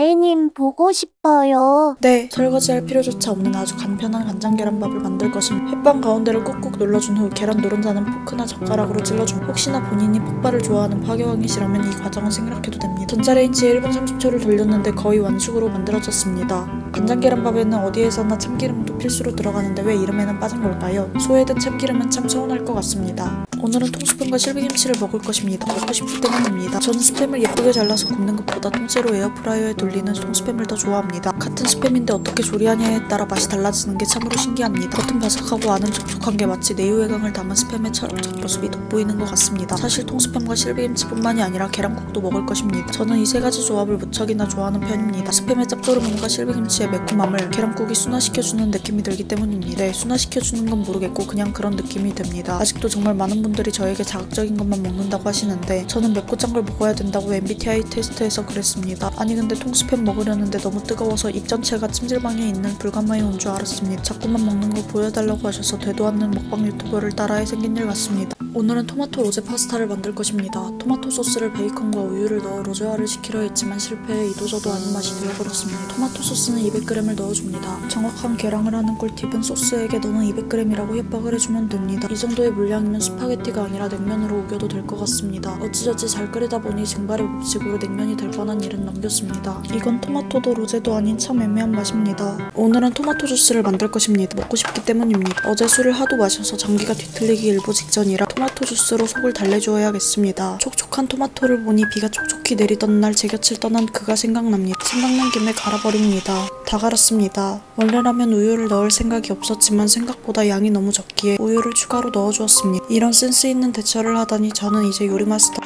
아이님 보고 싶어요. 네, 설거지할 필요조차 없는 아주 간편한 간장 계란밥을 만들 것입니다. 햇반 가운데를 꾹꾹 눌러준 후 계란 노른자는 포크나 젓가락으로 찔러주고 혹시나 본인이 폭발을 좋아하는 파괴왕이시라면 이 과정은 생략해도 됩니다. 전자레인지에 1분 30초를 돌렸는데 거의 완숙으로 만들어졌습니다. 간장 계란밥에는 어디에서나 참기름도 필수로 들어가는데 왜 이름에는 빠진 걸까요? 소외된 참기름은 참 서운할 것 같습니다. 오늘은 통스팸과 실비김치를 먹을 것입니다. 먹고 싶기 때문입니다. 저는 스팸을 예쁘게 잘라서 굽는 것보다 통째로 에어프라이어에 돌리는 통스팸을 더 좋아합니다. 같은 스팸인데 어떻게 조리하냐에 따라 맛이 달라지는 게 참으로 신기합니다. 겉은 바삭하고 안은 촉촉한 게 마치 내유해강을 담은 스팸의 철없는 모습이 돋보이는 것 같습니다. 사실 통스팸과 실비김치뿐만이 아니라 계란국도 먹을 것입니다. 저는 이 세 가지 조합을 무척이나 좋아하는 편입니다. 스팸의 짭조름함과 실비김치의 매콤함을 계란국이 순화시켜주는 느낌이 들기 때문입니다. 네, 순화시켜주는 건 모르겠고 그냥 그런 느낌이 듭니다. 아직도 정말 많은 분들이 저에게 자극적인 것만 먹는다고 하시는데 저는 맵고 짠 걸 먹어야 된다고 MBTI 테스트에서 그랬습니다. 아니 근데 통스팸 먹으려는데 너무 뜨거워서 입 전체가 찜질방에 있는 불가마에 온 줄 알았습니다. 자꾸만 먹는 거 보여달라고 하셔서 되도 않는 먹방 유튜버를 따라해 생긴 일 같습니다. 오늘은 토마토 로제 파스타를 만들 것입니다. 토마토 소스를 베이컨과 우유를 넣어 로제화를 시키려 했지만 실패해 이도저도 아닌 맛이 되어버렸습니다. 토마토 소스는 200g을 넣어줍니다. 정확한 계량을 하는 꿀팁은 소스에게 너는 200g이라고 협박을 해주면 됩니다. 이 정도의 물량이면 스파게티가 아니라 냉면으로 우겨도 될 것 같습니다. 어찌저찌 잘 끓이다 보니 증발의 법칙으로 냉면이 될 뻔한 일은 넘겼습니다. 이건 토마토도 로제도 아닌 참 애매한 맛입니다. 오늘은 토마토 주스를 만들 것입니다. 먹고 싶기 때문입니다. 어제 술을 하도 마셔서 장기가 뒤틀리기 일보 직전이라 토마토 주스로 속을 달래줘야겠습니다. 촉촉한 토마토를 보니 비가 촉촉히 내리던 날 제 곁을 떠난 그가 생각납니다. 생각난 김에 갈아버립니다. 다 갈았습니다. 원래라면 우유를 넣을 생각이 없었지만 생각보다 양이 너무 적기에 우유를 추가로 넣어주었습니다. 이런 센스 있는 대처를 하다니 저는 이제 요리 마스터.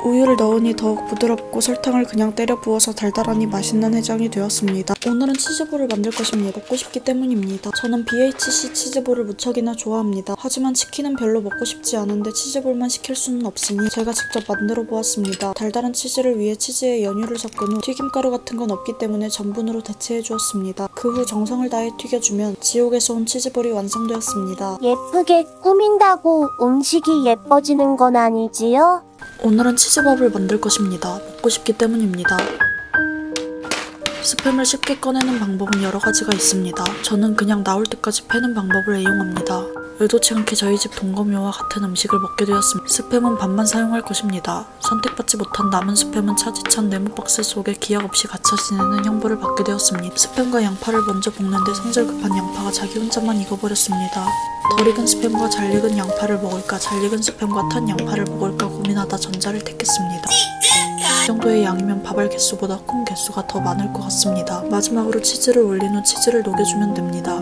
우유를 넣으니 더욱 부드럽고 설탕을 그냥 때려 부어서 달달하니 맛있는 해장이 되었습니다. 오늘은 치즈볼을 만들 것입니다. 먹고 싶기 때문입니다. 저는 BHC 치즈볼을 무척이나 좋아합니다. 하지만 치킨은 별로 먹고 싶지 않은데 치즈볼만 시킬 수는 없으니 제가 직접 만들어 보았습니다. 달달한 치즈를 위해 치즈에 연유를 섞은 후 튀김가루 같은 건 없기 때문에 전분으로 대체해 주었습니다. 그 후 정성을 다해 튀겨주면 지옥에서 온 치즈볼이 완성되었습니다. 예쁘게 꾸민다고 음식이 예뻐지는 건 아니지요? 오늘은 치즈밥을 만들 것입니다. 먹고 싶기 때문입니다. 스팸을 쉽게 꺼내는 방법은 여러 가지가 있습니다. 저는 그냥 나올 때까지 패는 방법을 애용합니다. 의도치 않게 저희 집 동거묘와 같은 음식을 먹게 되었습니다. 스팸은 반만 사용할 것입니다. 선택받지 못한 남은 스팸은 차디찬 네모 박스 속에 기약 없이 갇혀 지내는 형벌을 받게 되었습니다. 스팸과 양파를 먼저 볶는데 성질 급한 양파가 자기 혼자만 익어버렸습니다. 덜 익은 스팸과 잘 익은 양파를 먹을까 잘 익은 스팸과 탄 양파를 먹을까 고민하다 전자를 택했습니다. 이 정도의 양이면 밥알 개수보다 콩 개수가 더 많을 것 같습니다. 마지막으로 치즈를 올린 후 치즈를 녹여주면 됩니다.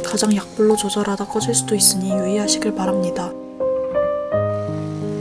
가장 약불로 조절하다 꺼질 수도 있으니 유의하시길 바랍니다.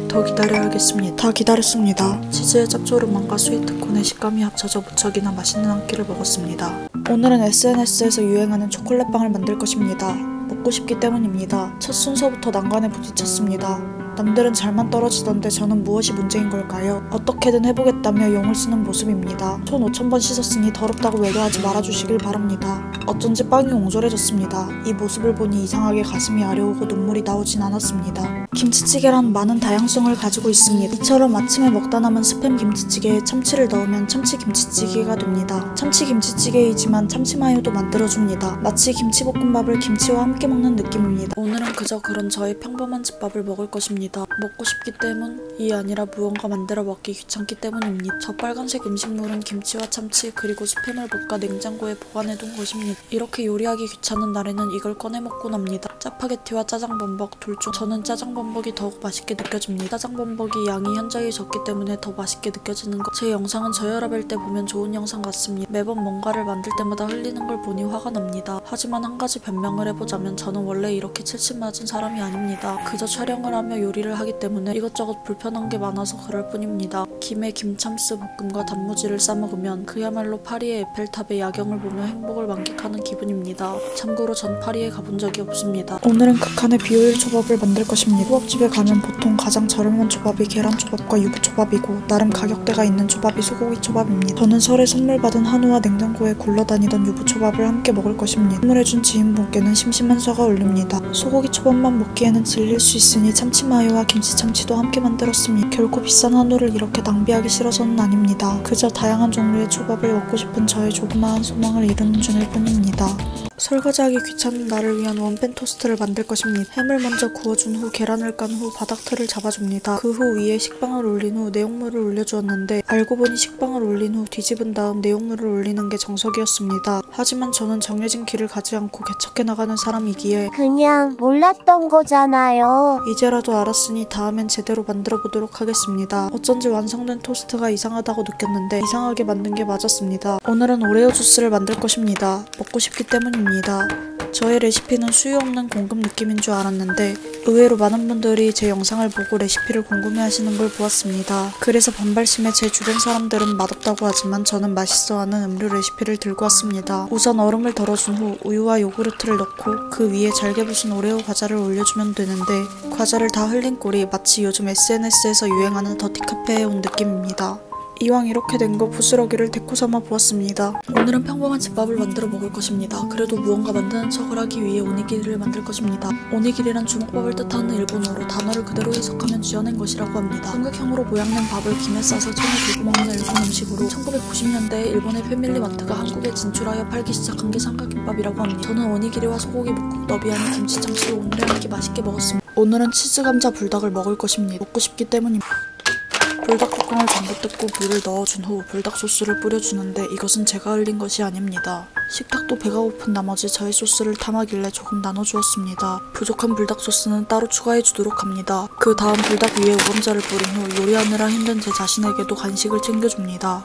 더 기다려야겠습니다. 다 기다렸습니다. 치즈의 짭조름함과 스위트콘의 식감이 합쳐져 무척이나 맛있는 한 끼를 먹었습니다. 오늘은 SNS에서 유행하는 초콜릿빵을 만들 것입니다. 먹고 싶기 때문입니다. 첫 순서부터 난관에 부딪혔습니다. 남들은 잘만 떨어지던데 저는 무엇이 문제인 걸까요? 어떻게든 해보겠다며 용을 쓰는 모습입니다. 손 5000번 씻었으니 더럽다고 외도하지 말아주시길 바랍니다. 어쩐지 빵이 옹졸해졌습니다. 이 모습을 보니 이상하게 가슴이 아려오고 눈물이 나오진 않았습니다. 김치찌개란 많은 다양성을 가지고 있습니다. 이처럼 아침에 먹다 남은 스팸 김치찌개에 참치를 넣으면 참치 김치찌개가 됩니다. 참치 김치찌개이지만 참치 마요도 만들어줍니다. 마치 김치볶음밥을 김치와 함께 먹는 느낌입니다. 오늘은 그저 그런 저의 평범한 집밥을 먹을 것입니다. 먹고 싶기 때문이 아니라 무언가 만들어 먹기 귀찮기 때문입니다. 저 빨간색 음식물은 김치와 참치 그리고 스팸을 볶아 냉장고에 보관해둔 것입니다. 이렇게 요리하기 귀찮은 날에는 이걸 꺼내 먹곤 합니다. 짜파게티와 짜장범벅 둘 중 저는 짜장범벅이 더욱 맛있게 느껴집니다. 짜장범벅이 양이 현저히 적기 때문에 더 맛있게 느껴지는 것. 제 영상은 저혈압일 때 보면 좋은 영상 같습니다. 매번 뭔가를 만들 때마다 흘리는 걸 보니 화가 납니다. 하지만 한 가지 변명을 해보자면 저는 원래 이렇게 칠칠 맞은 사람이 아닙니다. 그저 촬영을 하며 요리를 하기 때문에 이것저것 불편한 게 많아서 그럴 뿐입니다. 김에 김참스 볶음과 단무지를 싸먹으면 그야말로 파리의 에펠탑의 야경을 보며 행복을 만끽하는 기분입니다. 참고로 전 파리에 가본 적이 없습니다. 오늘은 극한의 비효율 초밥을 만들 것입니다. 초밥집에 가면 보통 가장 저렴한 초밥이 계란초밥과 유부초밥이고 나름 가격대가 있는 초밥이 소고기 초밥입니다. 저는 설에 선물 받은 한우와 냉장고에 굴러다니던 유부초밥을 함께 먹을 것입니다. 선물해준 지인분께는 심심한 사과 올립니다. 소고기 초밥만 먹기에는 질릴 수 있으니 참치마요 마요와 김치 참치도 함께 만들었습니다. 결코 비싼 한우를 이렇게 낭비하기 싫어서는 아닙니다. 그저 다양한 종류의 초밥을 먹고 싶은 저의 조그마한 소망을 이루는 중일 뿐입니다. 설거지하기 귀찮은 나를 위한 원팬 토스트를 만들 것입니다. 햄을 먼저 구워준 후 계란을 깐 후 바닥틀을 잡아줍니다. 그 후 위에 식빵을 올린 후 내용물을 올려주었는데 알고 보니 식빵을 올린 후 뒤집은 다음 내용물을 올리는 게 정석이었습니다. 하지만 저는 정해진 길을 가지 않고 개척해 나가는 사람이기에 그냥 몰랐던 거잖아요. 이제라도 알았으니 다음엔 제대로 만들어 보도록 하겠습니다. 어쩐지 완성된 토스트가 이상하다고 느꼈는데 이상하게 만든 게 맞았습니다. 오늘은 오레오 주스를 만들 것입니다. 먹고 싶기 때문입니다. 저의 레시피는 수요 없는 공급 느낌인 줄 알았는데 의외로 많은 분들이 제 영상을 보고 레시피를 궁금해하시는 걸 보았습니다. 그래서 반발심에 제 주변 사람들은 맛없다고 하지만 저는 맛있어하는 음료 레시피를 들고 왔습니다. 우선 얼음을 덜어준 후 우유와 요구르트를 넣고 그 위에 잘게 부순 오레오 과자를 올려주면 되는데 과자를 다 흘린 꼴이 마치 요즘 SNS에서 유행하는 더티카페에 온 느낌입니다. 이왕 이렇게 된 거 부스러기를 데코 삼아 보았습니다. 오늘은 평범한 집밥을 만들어 먹을 것입니다. 그래도 무언가 만드는 척을 하기 위해 오니기리를 만들 것입니다. 오니기리란 주먹밥을 뜻하는 일본어로 단어를 그대로 해석하면 지어낸 것이라고 합니다. 삼각형으로 모양낸 밥을 김에 싸서 손에 들고 먹는 일본 음식으로 1990년대에 일본의 패밀리마트가 한국에 진출하여 팔기 시작한 게 삼각김밥이라고 합니다. 저는 오니기리와 소고기 묵국 너비 안에 김치 참치로 오늘은 이렇게 맛있게 먹었습니다. 오늘은 치즈 감자 불닭을 먹을 것입니다. 먹고 싶기 때문입니다. 불닭 뚜껑을 전부 뜯고 물을 넣어준 후 불닭 소스를 뿌려주는데 이것은 제가 흘린 것이 아닙니다. 식탁도 배가 고픈 나머지 저의 소스를 탐하길래 조금 나눠주었습니다. 부족한 불닭 소스는 따로 추가해주도록 합니다. 그 다음 불닭 위에 우감자를 뿌린 후 요리하느라 힘든 제 자신에게도 간식을 챙겨줍니다.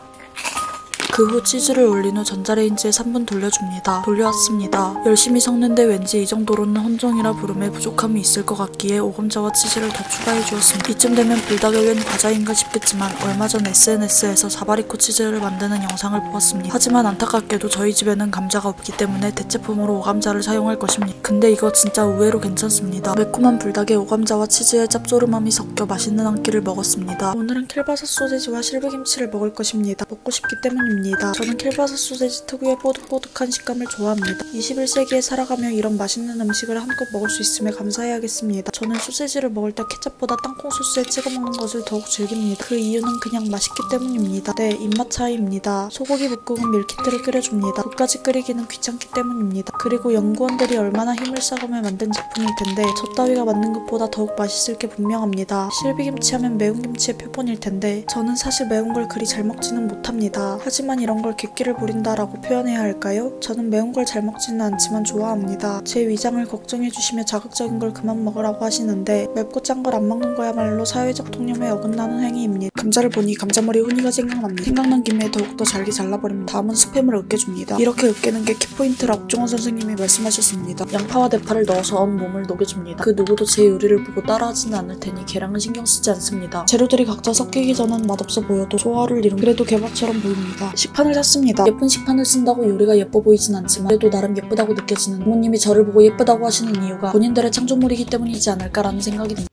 그 후 치즈를 올린 후 전자레인지에 3분 돌려줍니다. 돌려왔습니다. 열심히 섞는데 왠지 이 정도로는 혼종이라 부름에 부족함이 있을 것 같기에 오감자와 치즈를 더 추가해주었습니다. 이쯤 되면 불닭에 웬 과자인가 싶겠지만 얼마 전 SNS에서 사바리코 치즈를 만드는 영상을 보았습니다. 하지만 안타깝게도 저희 집에는 감자가 없기 때문에 대체품으로 오감자를 사용할 것입니다. 근데 이거 진짜 의외로 괜찮습니다. 매콤한 불닭에 오감자와 치즈의 짭조름함이 섞여 맛있는 한 끼를 먹었습니다. 오늘은 킬바사 소세지와 실비김치를 먹을 것입니다. 먹고 싶기 때문입니다. 저는 킬바사 소세지 특유의 뽀득뽀득한 식감을 좋아합니다. 21세기에 살아가며 이런 맛있는 음식을 한껏 먹을 수 있음에 감사해야겠습니다. 저는 소세지를 먹을 때 케첩보다 땅콩 소스에 찍어 먹는 것을 더욱 즐깁니다. 그 이유는 그냥 맛있기 때문입니다. 네, 입맛 차이입니다. 소고기 묵국은 밀키트를 끓여줍니다. 국까지 끓이기는 귀찮기 때문입니다. 그리고 연구원들이 얼마나 힘을 써가며 만든 제품일 텐데 저 따위가 만든 것보다 더욱 맛있을 게 분명합니다. 실비김치 하면 매운 김치의 표본일 텐데 저는 사실 매운 걸 그리 잘 먹지는 못합니다. 하지만 이런 걸 객기를 부린다라고 표현해야 할까요? 저는 매운 걸 잘 먹지는 않지만 좋아합니다. 제 위장을 걱정해주시며 자극적인 걸 그만 먹으라고 하시는데 맵고 짠 걸 안 먹는 거야말로 사회적 통념에 어긋나는 행위입니다. 감자를 보니 감자머리 훈이가 생각납니다. 생각난 김에 더욱더 잘게 잘라버립니다. 다음은 스팸을 으깨줍니다. 이렇게 으깨는 게 키포인트라 옥종원 선생님이 말씀하셨습니다. 양파와 대파를 넣어서 온몸을 녹여줍니다. 그 누구도 제 요리를 보고 따라하지는 않을 테니 계량은 신경 쓰지 않습니다. 재료들이 각자 섞이기 전엔 맛없어 보여도 조화를 이룬 그래도 개밥처럼 보입니다. 식판을 샀습니다. 예쁜 식판을 쓴다고 요리가 예뻐 보이진 않지만 그래도 나름 예쁘다고 느껴지는 부모님이 저를 보고 예쁘다고 하시는 이유가 본인들의 창조물이기 때문이지 않을까라는 생각이 듭니다.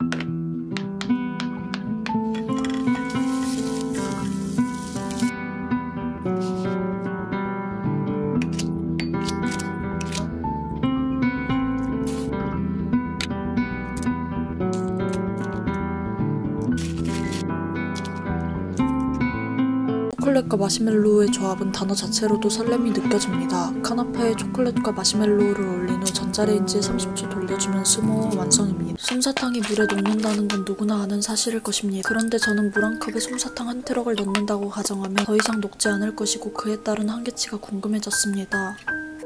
초콜릿과 마시멜로우의 조합은 단어 자체로도 설렘이 느껴집니다. 카나페에 초콜릿과 마시멜로우를 올린 후 전자레인지에 30초 돌려주면 스모어 완성입니다. 솜사탕이 물에 녹는다는 건 누구나 아는 사실일 것입니다. 그런데 저는 물 한 컵에 솜사탕 한 트럭을 넣는다고 가정하면 더 이상 녹지 않을 것이고 그에 따른 한계치가 궁금해졌습니다.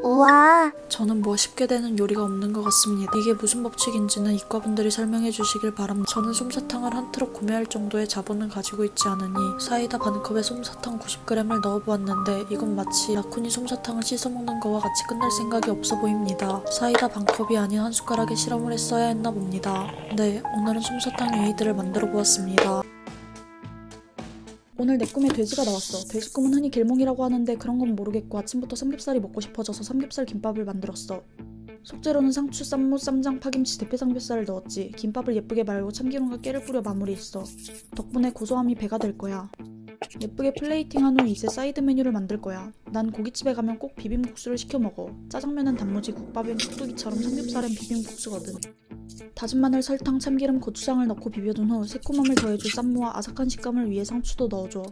우와, 저는 뭐 쉽게 되는 요리가 없는 것 같습니다. 이게 무슨 법칙인지는 이과분들이 설명해 주시길 바랍니다. 저는 솜사탕을 한 트럭 구매할 정도의 자본을 가지고 있지 않으니 사이다 반컵에 솜사탕 90g을 넣어보았는데 이건 마치 라쿤이 솜사탕을 씻어먹는 거와 같이 끝날 생각이 없어 보입니다. 사이다 반컵이 아닌 한 숟가락에 실험을 했어야 했나 봅니다. 네, 오늘은 솜사탕 유이들을 만들어 보았습니다. 오늘 내 꿈에 돼지가 나왔어. 돼지 꿈은 흔히 길몽이라고 하는데 그런 건 모르겠고 아침부터 삼겹살이 먹고 싶어져서 삼겹살 김밥을 만들었어. 속재료는 상추, 쌈무, 쌈장, 파김치, 대패 삼겹살을 넣었지. 김밥을 예쁘게 말고 참기름과 깨를 뿌려 마무리했어. 덕분에 고소함이 배가 될 거야. 예쁘게 플레이팅한 후 이제 사이드 메뉴를 만들 거야. 난 고깃집에 가면 꼭 비빔국수를 시켜 먹어. 짜장면은 단무지, 국밥엔 깍두기처럼 삼겹살엔 비빔국수거든. 다진 마늘, 설탕, 참기름, 고추장을 넣고 비벼둔 후 새콤함을 더해줄 쌈무와 아삭한 식감을 위해 상추도 넣어줘.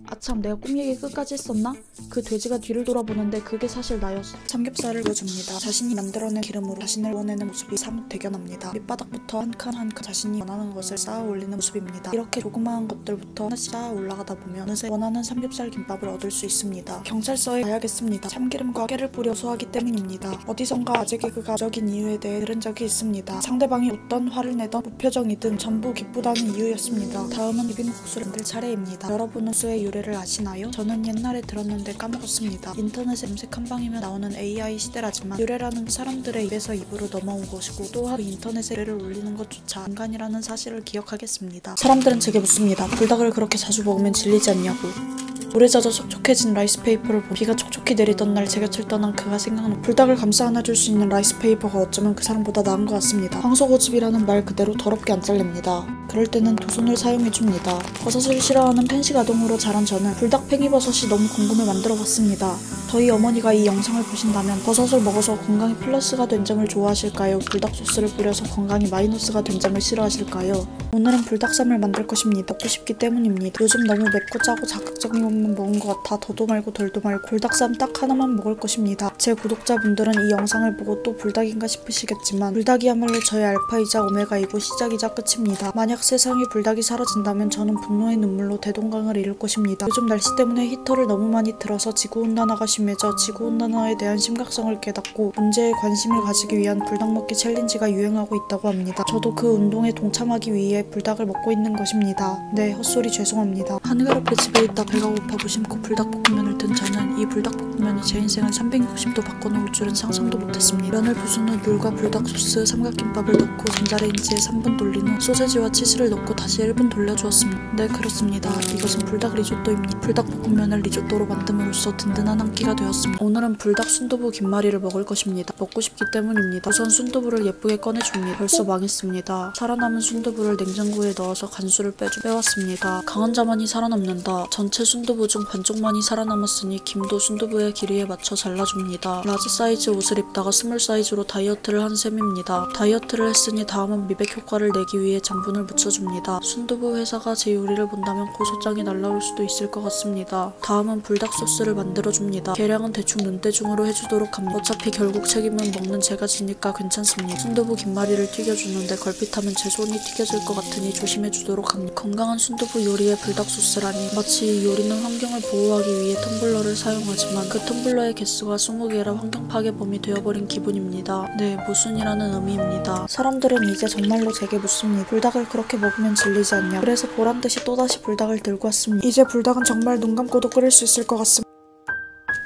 아참, 내가 꿈 얘기 끝까지 했었나? 그 돼지가 뒤를 돌아보는데 그게 사실 나였어. 삼겹살을 구워줍니다. 자신이 만들어낸 기름으로 자신을 구워내는 모습이 사뭇 대견합니다. 밑바닥부터 한 칸 한 칸 자신이 원하는 것을 쌓아 올리는 모습입니다. 이렇게 조그마한 것들부터 하나씩 쌓아 올라가다 보면 어느새 원하는 삼겹살 김밥을 얻을 수 있습니다. 경찰서에 가야겠습니다. 참기름과 깨를 뿌려 소화하기 때문입니다. 어디선가 아재 개그가 적인 이유에 대해 들은 적이 있습니다. 상대방이 웃던 화를 내던 무표정이든 전부 기쁘다는 이유였습니다. 다음은 비빔국수를 만들 차례입니다. 여러분은 국수의 유래를 아시나요? 저는 옛날에 들었는데 까먹었습니다. 인터넷에 검색 한 방이면 나오는 AI 시대라지만 유래라는 사람들의 입에서 입으로 넘어온 것이고 또한 인터넷에 유래를 올리는 것조차 인간이라는 사실을 기억하겠습니다. 사람들은 제게 묻습니다. 불닭을 그렇게 자주 먹으면 질리지 않냐고. 물에 젖어 촉촉해진 라이스페이퍼를 보고 비가 촉촉히 내리던 날 제 곁을 떠난 그가 생각나. 불닭을 감싸 안아줄 수 있는 라이스페이퍼가 어쩌면 그 사람보다 나은 것 같습니다. 황소고집이라는 말 그대로 더럽게 안 잘립니다. 그럴 때는 두 손을 사용해줍니다. 버섯을 싫어하는 펜식 아동으로 자란 저는 불닭 팽이버섯이 너무 궁금해 만들어봤습니다. 저희 어머니가 이 영상을 보신다면 버섯을 먹어서 건강이 플러스가 된 점을 좋아하실까요? 불닭 소스를 뿌려서 건강이 마이너스가 된 점을 싫어하실까요? 오늘은 불닭쌈을 만들 것입니다. 먹고 싶기 때문입니다. 요즘 너무 맵고 짜고 자극적인 것만 먹은 것 같아 더도 말고 덜도 말고 불닭쌈 딱 하나만 먹을 것입니다. 제 구독자분들은 이 영상을 보고 또 불닭인가 싶으시겠지만 불닭이야말로 저의 알파이자 오메가이고 시작이자 끝입니다. 만약 세상에 불닭이 사라진다면 저는 분노의 눈물로 대동강을 잃을 것입니다. 요즘 날씨 때문에 히터를 너무 많이 틀어서 지구온난화가 심해져 지구온난화에 대한 심각성을 깨닫고 문제에 관심을 가지기 위한 불닭 먹기 챌린지가 유행하고 있다고 합니다. 저도 그 운동에 동참하기 위해 불닭을 먹고 있는 것입니다. 네, 헛소리 죄송합니다. 한가롭게 집에 있다 배가 고파 무심코 불닭볶음면을 든 저는 이 불닭볶음면이 제 인생을 360도 바꿔놓을 줄은 상상도 못했습니다. 면을 부순 후 물과 불닭 소스, 삼각김밥을 넣고 전자레인지에 3분 돌린 후 소세지와 치즈를 넣고 다시 1분 돌려주었습니다. 네, 그렇습니다. 이것은 불닭 리조또입니다. 불닭볶음면을 리조또로 만듦으로써 든든한 한 끼가 되었습니다. 오늘은 불닭 순두부 김말이를 먹을 것입니다. 먹고 싶기 때문입니다. 우선 순두부를 예쁘게 꺼내줍니다. 벌써 망했습니다. 살아남은 순두부를 냉장고에 넣어서 간수를 빼왔습니다. 강한 자만이 살아남는다. 전체 순두부 중 반쪽만이 살아남았으니 김도 순두부의 길이에 맞춰 잘라줍니다. 라지 사이즈 옷을 입다가 스몰 사이즈로 다이어트를 한 셈입니다. 다이어트를 했으니 다음은 미백 효과를 내기 위해 장분을 묻혀줍니다. 순두부 회사가 제 요리를 본다면 고소장이 날라올 수도 있을 것 같습니다. 다음은 불닭 소스를 만들어줍니다. 계량은 대충 눈대중으로 해주도록 합니다. 어차피 결국 책임은 먹는 제가 지니까 괜찮습니다. 순두부 김말이를 튀겨주는데 걸핏하면 제 손이 튀겨질 것 같으니 조심해주도록 합니다. 건강한 순두부 요리에 불닭 소스라니. 마치 이 요리는 환경을 보호하기 위해 텀블러를 사용하지만 그 텀블러의 개수가 20개라 환경 파괴범이 되어버린 기분입니다. 네, 모순이라는 의미입니다. 사람들은 이제 정말로 제게 묻습니다. 불닭을 그렇게 먹으면 질리지 않냐. 그래서 보란듯이 또다시 불닭을 들고 왔습니다. 이제 불닭은 정말 눈 감고도 끓일 수 있을 것 같습니다.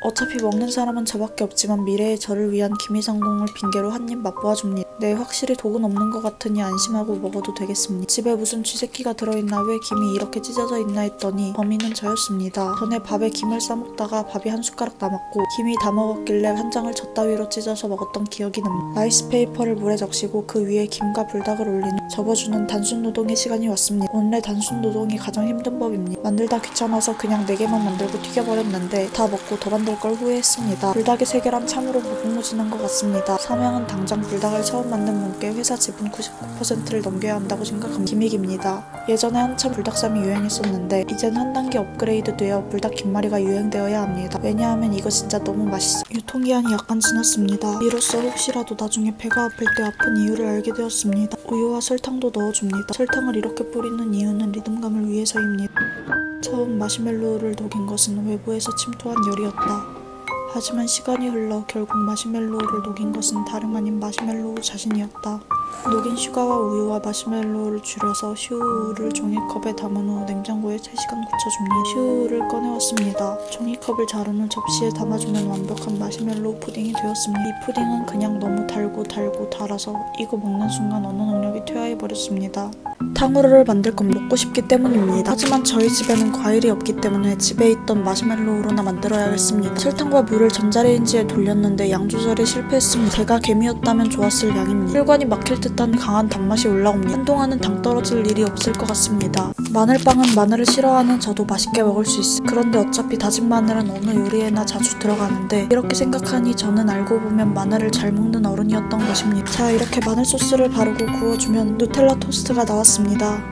어차피 먹는 사람은 저밖에 없지만 미래의 저를 위한 기미상궁을 핑계로 한 입 맛보아줍니다. 네, 확실히 독은 없는 것 같으니 안심하고 먹어도 되겠습니다. 집에 무슨 쥐새끼가 들어있나 왜 김이 이렇게 찢어져 있나 했더니 범인은 저였습니다. 전에 밥에 김을 싸먹다가 밥이 한 숟가락 남았고 김이 다 먹었길래 한 장을 젓다위로 찢어서 먹었던 기억이 납니다. 라이스페이퍼를 물에 적시고 그 위에 김과 불닭을 올린 후 접어주는 단순노동의 시간이 왔습니다. 원래 단순노동이 가장 힘든 법입니다. 만들다 귀찮아서 그냥 4개만 만들고 튀겨버렸는데 다 먹고 더 만들 걸 후회했습니다. 불닭의 세계란 참으로 무궁무진한 것 같습니다. 사명은 당장 불닭을 처음 만든 분께 회사 지분 99%를 넘겨야 한다고 생각합니다. 김익입니다. 예전에 한참 불닭쌈이 유행했었는데 이젠 한 단계 업그레이드 되어 불닭 김말이가 유행되어야 합니다. 왜냐하면 이거 진짜 너무 맛있어. 유통기한이 약간 지났습니다. 이로써 혹시라도 나중에 배가 아플 때 아픈 이유를 알게 되었습니다. 우유와 설탕도 넣어줍니다. 설탕을 이렇게 뿌리는 이유는 리듬감을 위해서입니다. 처음 마시멜로우를 녹인 것은 외부에서 침투한 열이었다. 하지만 시간이 흘러 결국 마시멜로우를 녹인 것은 다름 아닌 마시멜로우 자신이었다. 녹인 슈가와 우유와 마시멜로우를 줄여서 슈우를 종이컵에 담은 후 냉장고에 3시간 굳혀줍니다. 슈우를 꺼내왔습니다. 종이컵을 자른 후 접시에 담아주면 완벽한 마시멜로우 푸딩이 되었습니다. 이 푸딩은 그냥 너무 달고 달아서 이거 먹는 순간 언어 능력이 퇴화해버렸습니다. 탕후루를 만들 건 먹고 싶기 때문입니다. 하지만 저희 집에는 과일이 없기 때문에 집에 있던 마시멜로우로나 만들어야겠습니다. 설탕과 물을 전자레인지에 돌렸는데 양 조절에 실패했습니다. 제가 개미였다면 좋았을 양입니다. 혈관이 막힐 듯한 강한 단맛이 올라옵니다. 한동안은 당 떨어질 일이 없을 것 같습니다. 마늘빵은 마늘을 싫어하는 저도 맛있게 먹을 수 있어요. 그런데 어차피 다진 마늘은 어느 요리에나 자주 들어가는데 이렇게 생각하니 저는 알고 보면 마늘을 잘 먹는 어른이었던 것입니다. 자, 이렇게 마늘 소스를 바르고 구워주면 누텔라 토스트가 나왔습니다.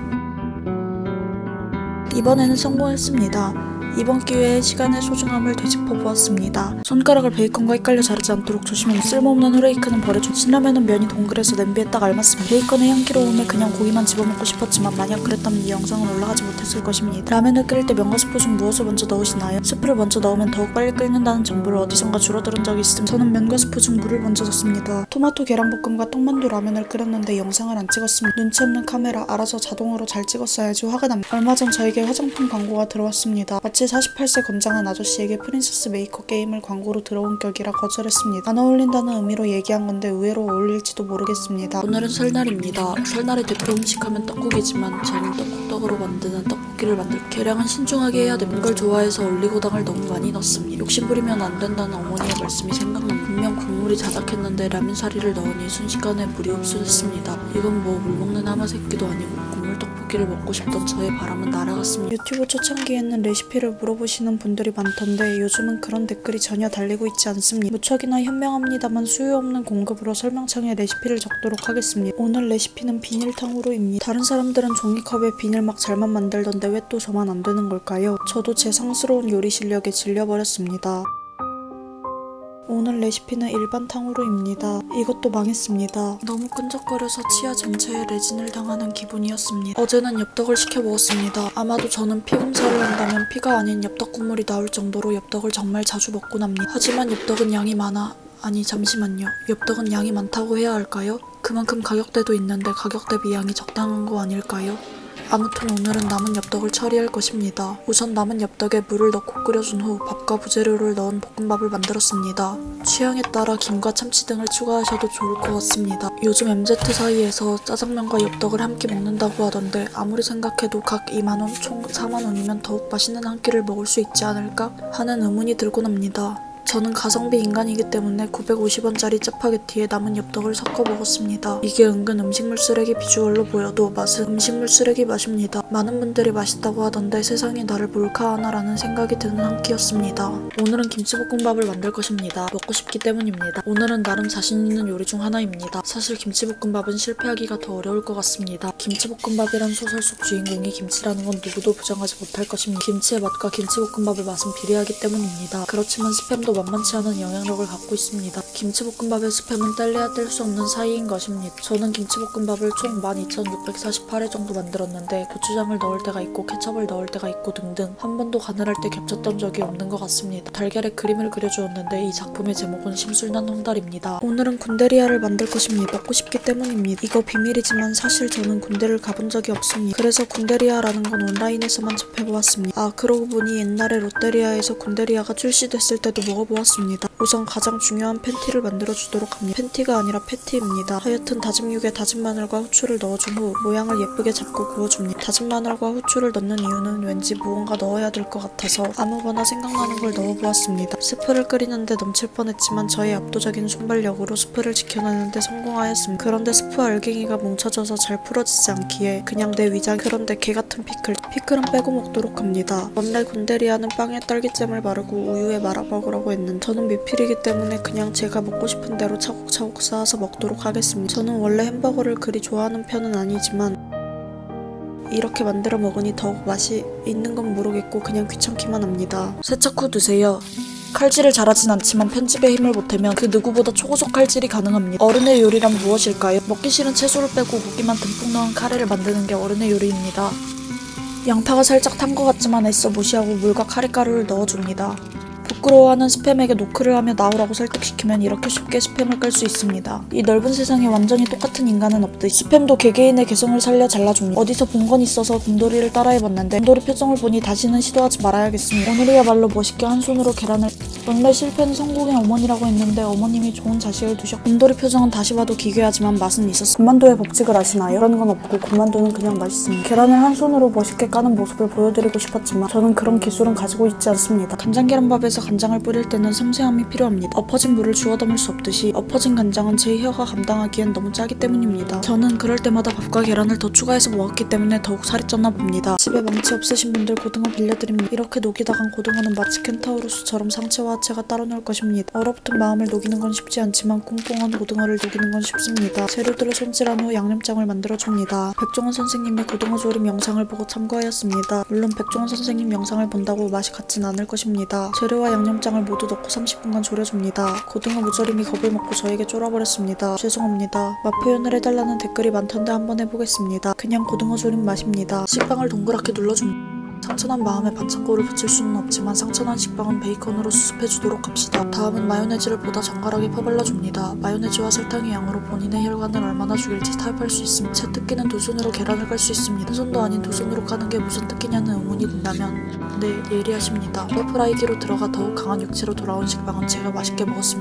이번에는 성공했습니다. 이번 기회에 시간의 소중함을 되짚어 보았습니다. 손가락을 베이컨과 헷갈려 자르지 않도록 조심해. 쓸모없는 후레이크는 버려줘. 신라면은 면이 동그래서 냄비에 딱 알맞습니다. 베이컨의 향기로움에 그냥 고기만 집어먹고 싶었지만 만약 그랬다면 이 영상은 올라가지 못했을 것입니다. 라면을 끓일 때 면과 스프 중 무엇을 먼저 넣으시나요? 스프를 먼저 넣으면 더욱 빨리 끓는다는 정보를 어디선가 주워들은 적이 있음. 저는 면과 스프 중 물을 먼저 넣습니다. 토마토 계란볶음과 떡만두 라면을 끓였는데 영상을 안 찍었습니다. 눈치 없는 카메라. 알아서 자동으로 잘 찍었어야지. 화가 납니다. 얼마 전 저에게 화장품 광고가 들어왔습니다. 마치 48세 건장한 아저씨에게 프린세스 메이커 게임을 광고로 들어온 격이라 거절했습니다. 안 어울린다는 의미로 얘기한 건데 의외로 어울릴지도 모르겠습니다. 오늘은 설날입니다. 설날의 대표 음식하면 떡국이지만 저는 떡국떡으로 만드는 떡볶이를 계량은 신중하게 해야 됩니다. 걸 좋아해서 올리고당을 너무 많이 넣습니다. 욕심부리면 안 된다는 어머니의 말씀이 생각납니다. 분명 국물이 자작했는데 라면사리를 넣으니 순식간에 물이 흡수됐습니다. 이건 뭐 물먹는 하마 새끼도 아니고 국물 떡볶이를 먹고 싶던 저의 바람은 날아갔습니다. 유튜브 초창기에는 레시피를 물어보시는 분들이 많던데 요즘은 그런 댓글이 전혀 달리고 있지 않습니다. 무척이나 현명합니다만 수요 없는 공급으로 설명창에 레시피를 적도록 하겠습니다. 오늘 레시피는 비닐탕후루입니다. 다른 사람들은 종이컵에 비닐 막 잘만 만들던데 왜 또 저만 안 되는 걸까요? 저도 제 상스러운 요리 실력에 질려버렸습니다. 오늘 레시피는 일반 탕후루입니다. 이것도 망했습니다. 너무 끈적거려서 치아 전체에 레진을 당하는 기분이었습니다. 어제는 엽떡을 시켜 먹었습니다. 아마도 저는 피 검사를 한다면 피가 아닌 엽떡 국물이 나올 정도로 엽떡을 정말 자주 먹곤 합니다. 하지만 엽떡은 양이 많아. 아니 잠시만요. 엽떡은 양이 많다고 해야 할까요? 그만큼 가격대도 있는데 가격 대비 양이 적당한 거 아닐까요? 아무튼 오늘은 남은 엽떡을 처리할 것입니다. 우선 남은 엽떡에 물을 넣고 끓여준 후 밥과 부재료를 넣은 볶음밥을 만들었습니다. 취향에 따라 김과 참치 등을 추가하셔도 좋을 것 같습니다. 요즘 MZ 사이에서 짜장면과 엽떡을 함께 먹는다고 하던데 아무리 생각해도 각 2만원, 총 4만원이면 더욱 맛있는 한 끼를 먹을 수 있지 않을까 하는 의문이 들곤 합니다. 저는 가성비 인간이기 때문에 950원짜리 짜파게티에 남은 엽떡을 섞어 먹었습니다. 이게 은근 음식물 쓰레기 비주얼로 보여도 맛은 음식물 쓰레기 맛입니다. 많은 분들이 맛있다고 하던데 세상에 나를 몰카하나라는 생각이 드는 한 끼였습니다. 오늘은 김치볶음밥을 만들 것입니다. 먹고 싶기 때문입니다. 오늘은 나름 자신 있는 요리 중 하나입니다. 사실 김치볶음밥은 실패하기가 더 어려울 것 같습니다. 김치볶음밥이란 소설 속 주인공이 김치라는 건 누구도 부정하지 못할 것입니다. 김치의 맛과 김치볶음밥의 맛은 비례하기 때문입니다. 그렇지만 스팸도 만만치 않은 영향력을 갖고 있습니다. 김치볶음밥의 스팸은 뗄래야 뗄 수 없는 사이인 것입니다. 저는 김치볶음밥을 총 12,648회 정도 만들었는데 고추장을 넣을 때가 있고 케첩을 넣을 때가 있고 등등 한 번도 간을 할 때 겹쳤던 적이 없는 것 같습니다. 달걀에 그림을 그려주었는데 이 작품의 제목은 심술난 홍달입니다. 오늘은 군대리아를 만들 것입니다. 먹고 싶기 때문입니다. 이거 비밀이지만 사실 저는 군대를 가본 적이 없습니다. 그래서 군대리아라는 건 온라인에서만 접해보았습니다. 아, 그러고 보니 옛날에 롯데리아에서 군대리아가 출시됐을 때도 먹어보았습니다. 우선 가장 중요한 팬티를 만들어주도록 합니다. 팬티가 아니라 패티입니다. 하여튼 다진 육에 다진 마늘과 후추를 넣어준 후 모양을 예쁘게 잡고 구워줍니다. 다진 마늘과 후추를 넣는 이유는 왠지 무언가 넣어야 될 것 같아서 아무거나 생각나는 걸 넣어보았습니다. 스프를 끓이는데 넘칠 뻔했지만 저의 압도적인 순발력으로 스프를 지켜내는데 성공하였습니다. 그런데 스프 알갱이가 뭉쳐져서 잘 풀어지지 않기에 그냥 내 위장 그런데 개같은 피클은 빼고 먹도록 합니다. 원래 군대리아는 빵에 딸기잼을 바르고 우유에 말아 먹으라고 했는데 저는 미필이기 때문에 그냥 제가 먹고 싶은 대로 차곡차곡 쌓아서 먹도록 하겠습니다. 저는 원래 햄버거를 그리 좋아하는 편은 아니지만 이렇게 만들어 먹으니 더욱 맛이 있는 건 모르겠고 그냥 귀찮기만 합니다. 세척 후 드세요. 칼질을 잘하진 않지만 편집에 힘을 보태면 그 누구보다 초고속 칼질이 가능합니다. 어른의 요리란 무엇일까요? 먹기 싫은 채소를 빼고 고기만 듬뿍 넣은 카레를 만드는 게 어른의 요리입니다. 양파가 살짝 탄 것 같지만 애써 무시하고 물과 카레가루를 넣어줍니다. 부끄러워하는 스팸에게 노크를 하며 나오라고 설득시키면 이렇게 쉽게 스팸을 끌 수 있습니다. 이 넓은 세상에 완전히 똑같은 인간은 없듯이 스팸도 개개인의 개성을 살려 잘라줍니다. 어디서 본 건 있어서 곰돌이를 따라해봤는데 곰돌이 표정을 보니 다시는 시도하지 말아야겠습니다. 오늘이야말로 멋있게 한 손으로 계란을 원래 실패는 성공의 어머니라고 했는데 어머님이 좋은 자식을 두셨고 곰돌이 표정은 다시 봐도 기괴하지만 맛은 있었습니다. 군만두의 법칙을 아시나요? 그런 건 없고 군만두는 그냥 맛있습니다. 계란을 한 손으로 멋있게 까는 모습을 보여드리고 싶었지만 저는 그런 기술은 가지고 있지 않습니다. 간장계란밥에서 간장을 뿌릴 때는 섬세함이 필요합니다. 엎어진 물을 주워 담을 수 없듯이 엎어진 간장은 제 혀가 감당하기엔 너무 짜기 때문입니다. 저는 그럴 때마다 밥과 계란을 더 추가해서 먹었기 때문에 더욱 살이 쪘나 봅니다. 집에 망치 없으신 분들 고등어 빌려드립니다. 이렇게 녹이다 간 고등어는 마치 켄타우로스처럼 상체와 하체가 따로 놀 것입니다. 얼어붙은 마음을 녹이는 건 쉽지 않지만 꽁꽁한 고등어를 녹이는 건 쉽습니다. 재료들을 손질한 후 양념장을 만들어줍니다. 백종원 선생님의 고등어 조림 영상을 보고 참고하였습니다. 물론 백종원 선생님 영상을 본다고 맛이 같진 않을 것입니다. 재료와 양념장을 모두 넣고 30분간 졸여줍니다. 고등어 무조림이 겁을 먹고 저에게 쫄아버렸습니다. 죄송합니다. 맛 표현을 해달라는 댓글이 많던데 한번 해보겠습니다. 그냥 고등어 조림 맛입니다. 식빵을 동그랗게 눌러줍니다. 상처난 마음에 반창고를 붙일 수는 없지만 상처난 식빵은 베이컨으로 수습해주도록 합시다. 다음은 마요네즈를 보다 정갈하게 퍼발라줍니다. 마요네즈와 설탕의 양으로 본인의 혈관을 얼마나 죽일지 타협할 수 있습니다. 제 특기는 두 손으로 계란을 깔 수 있습니다. 한 손도 아닌 두 손으로 까는 게 무슨 특기냐는 의문이 든다면 네, 예리하십니다. 에어프라이기로 들어가 더욱 강한 육체로 돌아온 식빵은 제가 맛있게 먹었습니다.